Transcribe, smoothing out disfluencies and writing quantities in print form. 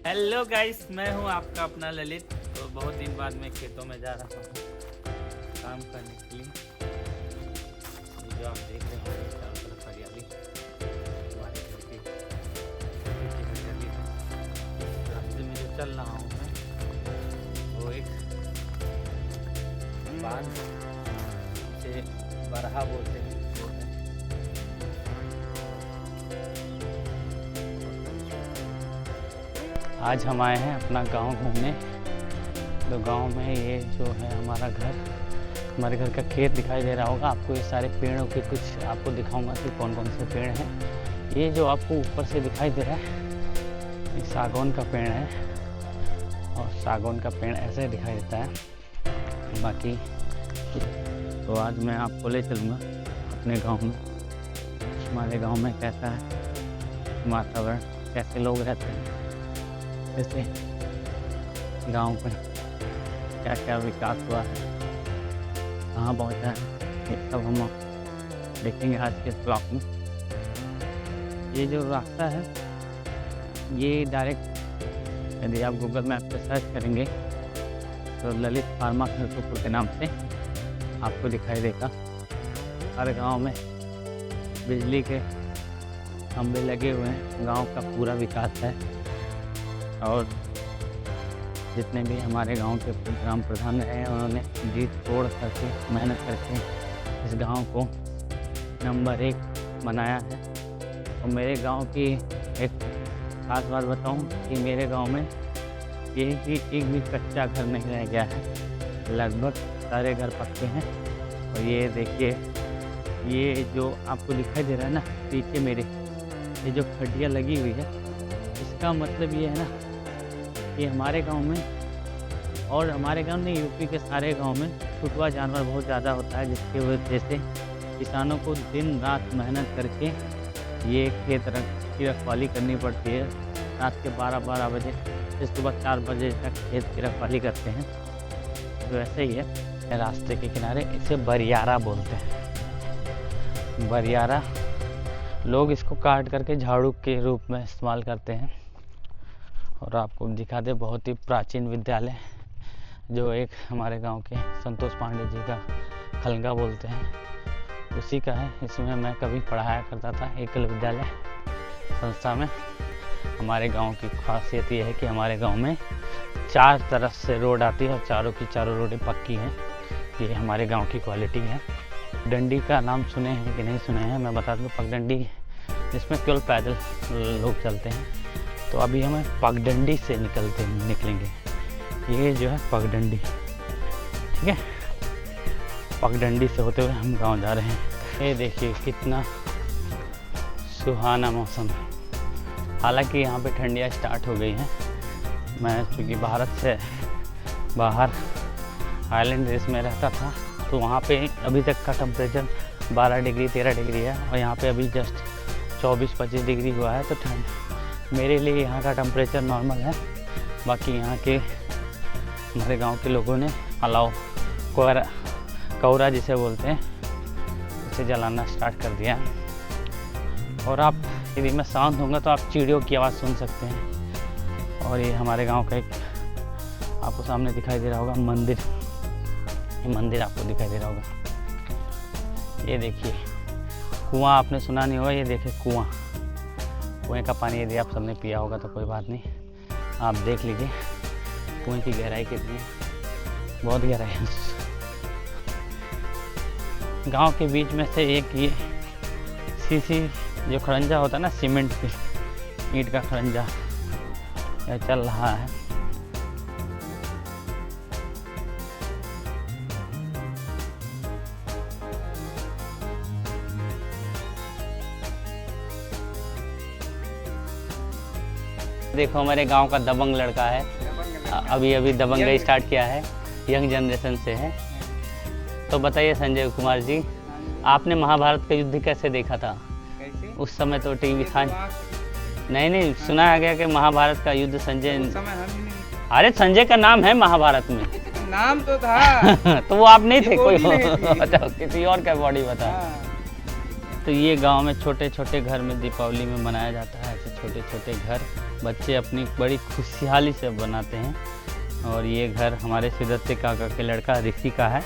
Hello guys, मैं हूं आपका अपना ललित। तो बहुत दिन बाद मैं खेतों में जा रहा हूं काम करने के लिए। ये जो आप देख रहे हैं चारों तरफ हरियाली हमारे घर की हरियाली है। रास्ते में जो चल रहा हूं मैं वो एक बांध से बरहा बोलते हैं वो है। आज हम आए हैं अपना गांव घूमने। तो गांव में ये जो है हमारा घर, हमारे घर का खेत दिखाई दे रहा होगा आपको। ये सारे पेड़ों के कुछ आपको दिखाऊंगा कि कौन कौन से पेड़ हैं। ये जो आपको ऊपर से दिखाई दे रहा है ये सागौन का पेड़ है, और सागौन का पेड़ ऐसे दिखाई देता है। बाकी तो आज मैं आपको ले चलूँगा अपने गाँव में। हमारे गाँव में कैसा है वातावरण, कैसे लोग रहते हैं, जैसे गांव में क्या क्या विकास हुआ है, कहाँ पहुँचा है, ये सब हम देखेंगे आज के ब्लॉग में। ये जो रास्ता है ये डायरेक्ट यदि आप गूगल मैप पे सर्च करेंगे तो ललित फार्मा खरगपुर के नाम से आपको दिखाई देगा। हर गांव में बिजली के खंभे लगे हुए हैं, गांव का पूरा विकास है। और जितने भी हमारे गांव के ग्राम प्रधान रहे हैं उन्होंने जी तोड़ करके मेहनत करके इस गांव को नंबर 1 बनाया है। और मेरे गांव की एक खास बात बताऊं कि मेरे गांव में ये कि एक भी कच्चा घर नहीं रह गया है, लगभग सारे घर पक्के हैं। और ये देखिए, ये जो आपको दिखाई दे रहा है ना पीछे मेरे, ये जो खटिया लगी हुई है, इसका मतलब ये है ना कि हमारे गांव में, और हमारे गांव नहीं यूपी के सारे गांव में छुटवा जानवर बहुत ज़्यादा होता है, जिसकी वजह से किसानों को दिन रात मेहनत करके ये खेत की रखवाली करनी पड़ती है। रात के 12 बजे से सुबह 4 बजे तक खेत की रखवाली करते हैं। तो ऐसे ही है रास्ते के किनारे, इसे बरियारा बोलते हैं। बरियारा लोग इसको काट करके झाड़ू के रूप में इस्तेमाल करते हैं। और आपको दिखा दे बहुत ही प्राचीन विद्यालय जो एक हमारे गांव के संतोष पांडे जी का खलगा बोलते हैं, उसी का है। इसमें मैं कभी पढ़ाया करता था एकल विद्यालय संस्था में। हमारे गांव की खासियत ये है कि हमारे गांव में 4 तरफ से रोड आती है और चारों की चारों रोडें पक्की हैं। ये हमारे गांव की क्वालिटी है। डंडी का नाम सुने हैं कि नहीं सुने हैं मैं बता दूँ। पगडंडी जिसमें केवल पैदल लोग चलते हैं। तो अभी हमें पगडंडी से निकलेंगे। ये जो है पगडंडी, ठीक है। पगडंडी से होते हुए हम गांव जा रहे हैं। ये देखिए कितना सुहाना मौसम है। हालांकि यहाँ पे ठंडियाँ स्टार्ट हो गई हैं। मैं चूँकि भारत से बाहर आइलैंड देश में रहता था, तो वहाँ पे अभी तक का टेम्परेचर 12 डिग्री 13 डिग्री है, और यहाँ पे अभी जस्ट 24-25 डिग्री हुआ है। तो मेरे लिए यहाँ का टेम्परेचर नॉर्मल है। बाकी यहाँ के हमारे गांव के लोगों ने अलाव कौरा जिसे बोलते हैं, उसे जलाना स्टार्ट कर दिया। और आप यदि मैं शांत होऊंगा तो आप चिड़ियों की आवाज़ सुन सकते हैं। और ये हमारे गांव का एक आपको सामने दिखाई दे रहा होगा मंदिर। ये मंदिर आपको दिखाई दे रहा होगा। ये देखिए कुआं, आपने सुना नहीं होगा, ये देखिए कुआं। कुएं का पानी यदि आप सबने पिया होगा तो कोई बात नहीं, आप देख लीजिए कुएं की गहराई कितनी है, बहुत गहराई है। गांव के बीच में से एक ये सीसी जो खड़ंजा होता है ना, सीमेंट की ईंट का खड़ंजा, यह चल रहा है। देखो हमारे गांव का दबंग लड़का है, अभी दबंग स्टार्ट किया है, यंग जनरेशन से है। तो बताइए संजय कुमार जी, आपने महाभारत का युद्ध कैसे देखा था? कैसे? उस समय तो टीवी था नहीं, सुना गया कि महाभारत का युद्ध संजय, अरे संजय का नाम है महाभारत में, नाम तो था तो वो आप नहीं थे कोई? अच्छा, किसी और का बॉडी बता। तो ये गांव में छोटे छोटे घर में दीपावली में मनाया जाता है ऐसे छोटे छोटे घर बच्चे अपनी बड़ी खुशहाली से बनाते हैं। और ये घर हमारे सिद्धत्ते काका के लड़का ऋषि का है।